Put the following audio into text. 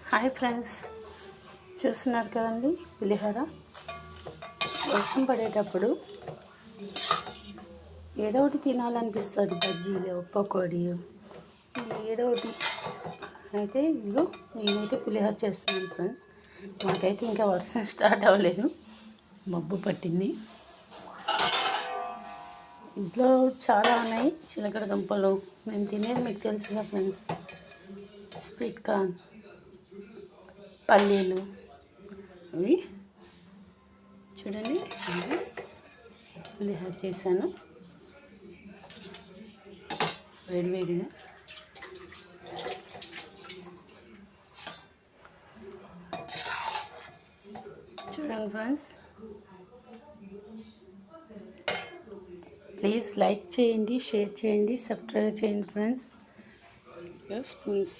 Hi friends, చూస్తున్నారు కదండి పులిహోర. వర్షం పడేటప్పుడు ఏదో ఒకటి తినాలనిపిస్తుంది, బజ్జీలు, పకోడీ, ఏదో ఒకటి. అయితే ఇదిగో నేనైతే పులిహోర చేస్తున్నాను ఫ్రెండ్స్. మాకైతే ఇంకా వర్షం స్టార్ట్ అవ్వలేదు, మబ్బు పట్టింది. ఇంట్లో చాలా ఉన్నాయి చిలకడ దుంపలు. మేము తినేది మీకు తెలుసుగా ఫ్రెండ్స్, స్వీట్ కార్న్, పల్లీలు. అవి చూడండి, పులిహోర చేశాను వేడివేడిగా. చూడండి ఫ్రెండ్స్, ప్లీజ్ లైక్ చేయండి, షేర్ చేయండి, సబ్స్క్రైబ్ చేయండి ఫ్రెండ్స్. స్పూన్స్